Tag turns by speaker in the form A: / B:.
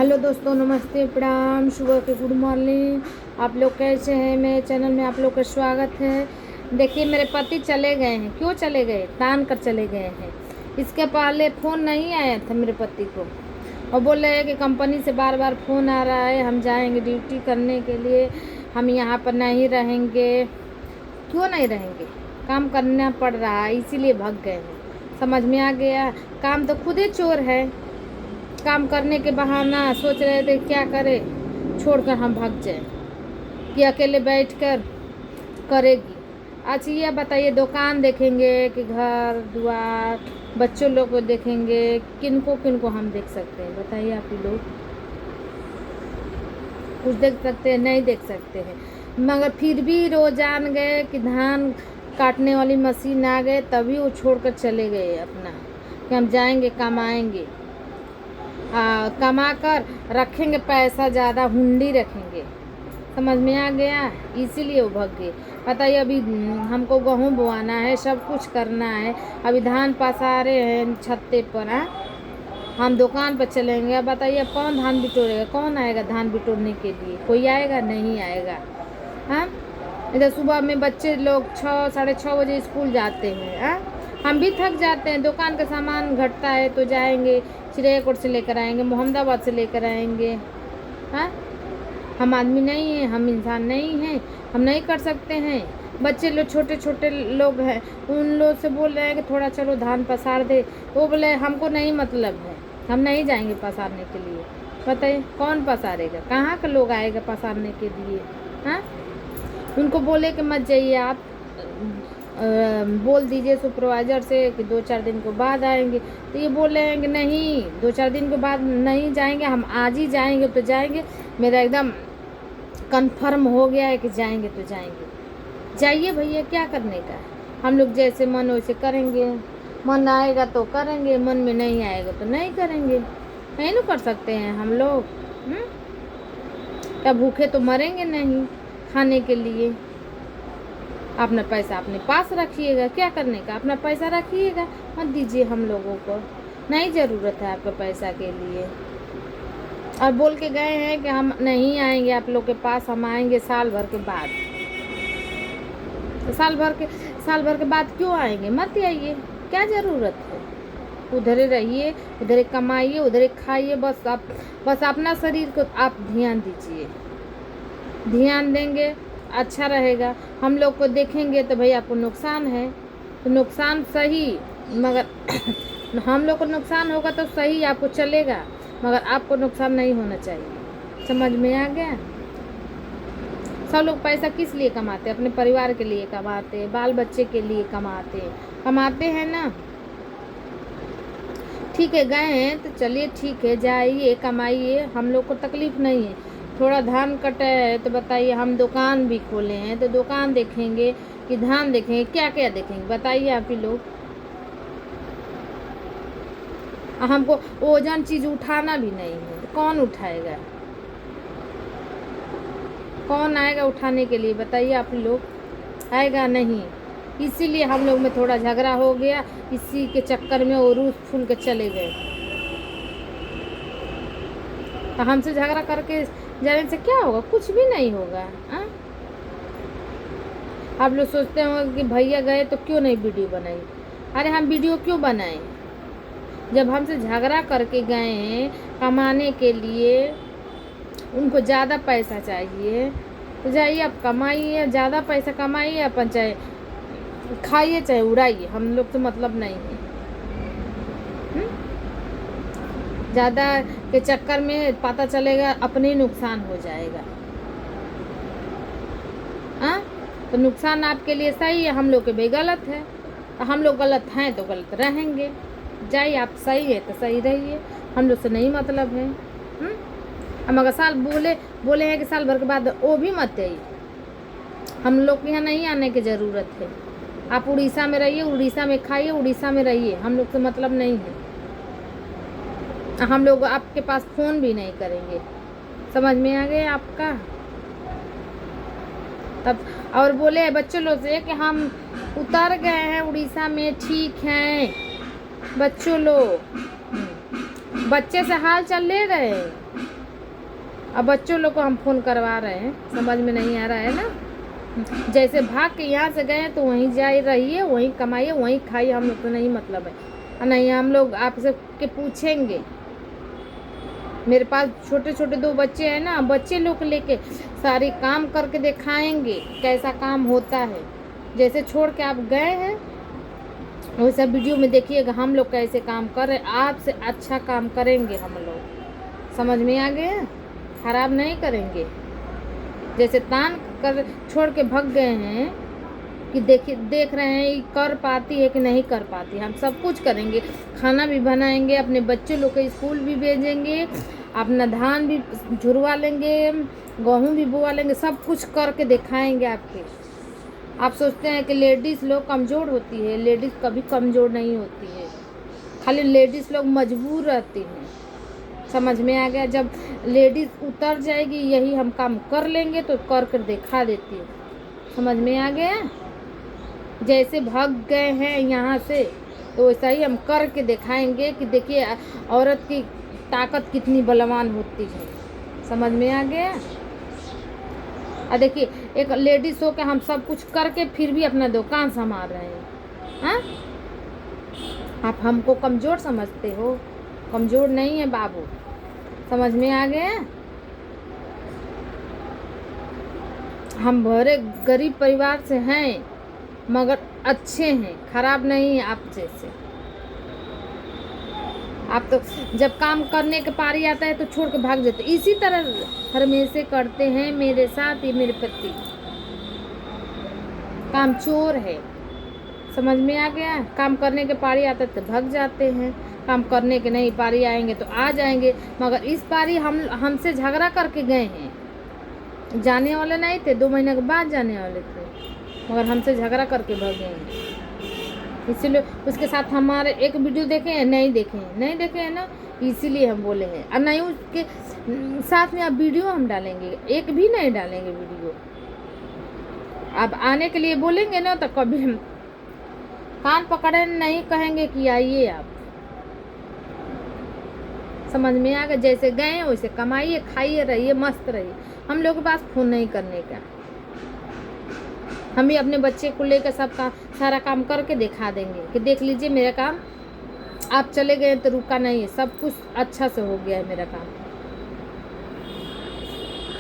A: Hello दोस्तों, नमस्ते, प्रणाम, सुबह के गुड मॉर्निंग। आप लोग कैसे हैं? मेरे चैनल में आप लोग का स्वागत है। देखिए, मेरे पति चले गए हैं। क्यों चले गए? तान कर चले गए हैं। इसके पहले फ़ोन नहीं आया था मेरे पति को, और बोल रहे हैं कि कंपनी से बार बार फ़ोन आ रहा है, हम जाएंगे ड्यूटी करने के लिए, हम यहाँ पर नहीं रहेंगे। क्यों नहीं रहेंगे? काम करना पड़ रहा है, इसीलिए भाग गए हैं। समझ में आ गया? काम तो खुद ही चोर है। काम करने के बहाना सोच रहे थे क्या करें, छोड़कर हम भाग जाएं कि अकेले बैठकर करेगी। अच्छा ये बताइए, दुकान देखेंगे कि घर द्वार, बच्चों लोग को देखेंगे, किनको किनको हम देख सकते हैं? बताइए आप ही लोग। कुछ देख सकते हैं? नहीं देख सकते हैं। मगर फिर भी रोज जान गए कि धान काटने वाली मशीन आ गए, तभी वो छोड़कर चले गए अपना कि हम जाएंगे कमाएंगे। कमा कर रखेंगे पैसा, ज़्यादा हुंडी रखेंगे। समझ में आ गया? इसीलिए वो भाग गए। बताइए, अभी हमको गेहूँ बोआना है, सब कुछ करना है, अभी धान पसारे हैं छत्ते पर। हम दुकान पर चलेंगे। बताइए, अब कौन धान बिटोरेगा? कौन आएगा धान बिटोरने के लिए? कोई आएगा? नहीं आएगा। हाँ, इधर सुबह में बच्चे लोग 6 साढ़े 6 बजे स्कूल जाते हैं। हम भी थक जाते हैं। दुकान का सामान घटता है तो जाएंगे चिड़ैयाकोट से लेकर आएंगे, मोहम्मदाबाद से लेकर आएंगे। हाँ, हम आदमी नहीं हैं, हम इंसान नहीं हैं, हम नहीं कर सकते हैं। बच्चे लोग छोटे छोटे लोग हैं, उन लोग से बोल रहे हैं कि थोड़ा चलो धान पसार दे, वो बोले हमको नहीं मतलब है, हम नहीं जाएंगे पसारने के लिए। बताइए, कौन पसारेगा? कहाँ का लोग आएगा पसारने के लिए? हाँ, उनको बोले कि मत जाइए आप, बोल दीजिए सुपरवाइज़र से कि 2-4 दिन के बाद आएंगे। तो ये बोल रहे हैं कि नहीं, 2-4 दिन के बाद नहीं जाएंगे, हम आज ही जाएंगे तो जाएंगे। मेरा एकदम कंफर्म हो गया है कि जाएंगे तो जाएंगे। जाइए भैया, क्या करने का? हम लोग जैसे मन वैसे करेंगे। मन आएगा तो करेंगे, मन में नहीं आएगा तो नहीं करेंगे। नहीं ना कर सकते हैं हम लोग? क्या भूखे तो मरेंगे नहीं खाने के लिए? अपना पैसा अपने पास रखिएगा। क्या करने का? अपना पैसा रखिएगा, मत दीजिए हम लोगों को। नहीं ज़रूरत है आपके पैसा के लिए। और बोल के गए हैं कि हम नहीं आएंगे आप लोग के पास, हम आएंगे साल भर के बाद। तो साल भर के बाद क्यों आएंगे? मत आइए, क्या ज़रूरत है? उधर ही रहिए, उधर ही कमाइए, उधर ही खाइए। बस अपना शरीर को आप ध्यान दीजिए। ध्यान देंगे अच्छा रहेगा। हम लोग को देखेंगे तो भाई आपको नुकसान है, तो नुकसान सही, मगर हम लोग को नुकसान होगा तो सही, आपको चलेगा, मगर आपको नुकसान नहीं होना चाहिए। समझ में आ गया? सब लोग पैसा किस लिए कमाते? अपने परिवार के लिए कमाते, बाल बच्चे के लिए कमाते हैं ना। ठीक है, गए हैं तो चलिए, ठीक है, जाइए कमाइए, हम लोग को तकलीफ़ नहीं है। थोड़ा धान कटे है तो बताइए, हम दुकान भी खोले हैं तो दुकान देखेंगे कि धान देखेंगे? क्या क्या देखेंगे? बताइए आप ही लोग। हमको वजन चीज़ उठाना भी नहीं है तो कौन उठाएगा? कौन आएगा उठाने के लिए? बताइए आप ही लोग। आएगा नहीं। इसीलिए हम लोग में थोड़ा झगड़ा हो गया, इसी के चक्कर में वो रूस फूल के चले गए। तो हमसे झगड़ा करके जाने से क्या होगा? कुछ भी नहीं होगा। आप लोग सोचते होंगे कि भैया गए तो क्यों नहीं वीडियो बनाई। अरे हम वीडियो क्यों बनाएं? जब हमसे झगड़ा करके गए हैं कमाने के लिए, उनको ज़्यादा पैसा चाहिए तो जाइए आप कमाइए, ज़्यादा पैसा कमाइए, अपन चाहे खाइए चाहे उड़ाइए, हम लोग तो मतलब नहीं है। ज़्यादा के चक्कर में पता चलेगा अपने ही नुकसान हो जाएगा। तो नुकसान आपके लिए सही है, हम लोग के भी गलत है। तो हम लोग गलत हैं तो गलत रहेंगे। जाइए, आप सही है तो सही रहिए, हम लोग से नहीं मतलब है। हम अगर साल बोले हैं कि साल भर के बाद, वो भी मत आइए। हम लोग के यहाँ नहीं आने की ज़रूरत है। आप उड़ीसा में रहिए, उड़ीसा में खाइए, उड़ीसा में रहिए, हम लोग से मतलब नहीं है। हम लोग आपके पास फ़ोन भी नहीं करेंगे। समझ में आ गया आपका? तब और बोले बच्चों लोग से कि हम उतर गए हैं उड़ीसा में, ठीक हैं बच्चों लोग। बच्चे से हाल चाल ले रहे हैं। अब बच्चों लोग को हम फ़ोन करवा रहे हैं, समझ में नहीं आ रहा है ना। जैसे भाग के यहाँ से गए तो वहीं जा रहिए, वहीं कमाइए, वहीं खाइए, हम लोग को नहीं मतलब है। और नहीं हम लोग आपसे के पूछेंगे। मेरे पास छोटे छोटे 2 बच्चे हैं ना, बच्चे लोग लेके सारे काम करके दिखाएंगे कैसा काम होता है। जैसे छोड़ के आप गए हैं वैसा वीडियो में देखिएगा हम लोग कैसे काम कर रहे हैं। आपसे अच्छा काम करेंगे हम लोग, समझ में आ गया? खराब नहीं करेंगे। जैसे तान कर छोड़ के भाग गए हैं कि देख रहे हैं कर पाती है कि नहीं कर पाती। हम सब कुछ करेंगे, खाना भी बनाएंगे, अपने बच्चे लोग के स्कूल भी भेजेंगे, अपना धान भी झुरवा लेंगे, गेहूँ भी बोवा लेंगे, सब कुछ करके दिखाएंगे आपके। आप सोचते हैं कि लेडीज़ लोग कमज़ोर होती है, लेडीज़ कभी कमज़ोर नहीं होती है, खाली लेडीज़ लोग मजबूर रहती हैं। समझ में आ गया? जब लेडीज़ उतर जाएगी यही हम काम कर लेंगे तो कर कर दिखा देती है। समझ में आ गया? जैसे भाग गए हैं यहाँ से तो वैसा ही हम करके दिखाएंगे कि देखिए औरत की ताकत कितनी बलवान होती है। समझ में आ गया? और देखिए एक लेडीज हो के हम सब कुछ करके फिर भी अपना दुकान संभाल रहे हैं। हाँ, आप हमको कमज़ोर समझते हो? कमज़ोर नहीं है बाबू, समझ में आ गया? हम भरे गरीब परिवार से हैं मगर अच्छे हैं, खराब नहीं है आप जैसे। आप तो जब काम करने के पारी आता है तो छोड़ के भाग जाते। इसी तरह हमेशा करते हैं मेरे साथ, ये मेरे पति काम चोर है। समझ में आ गया? काम करने के पारी आता है तो भाग जाते हैं, काम करने के नहीं पारी आएंगे तो आ जाएंगे। मगर इस पारी हमसे झगड़ा करके गए हैं, जाने वाले नहीं थे, 2 महीने के बाद जाने वाले थे मगर हमसे झगड़ा करके भागे हैं। इसीलिए उसके साथ हमारे एक वीडियो देखे हैं, नहीं देखे हैं ना, इसीलिए हम बोले हैं। और नहीं उसके साथ में अब वीडियो हम डालेंगे, एक भी नहीं डालेंगे वीडियो। अब आने के लिए बोलेंगे ना तो कभी हम कान पकड़े नहीं कहेंगे कि आइए आप। समझ में आ गया? जैसे गए वैसे कमाइए, खाइए, रहिए, मस्त रहिए। हम लोग के पास फ़ोन नहीं करने का। हम भी अपने बच्चे को लेकर सब काम सारा काम करके दिखा देंगे कि देख लीजिए मेरा काम, आप चले गए तो रुका नहीं है, सब कुछ अच्छा से हो गया है मेरा काम।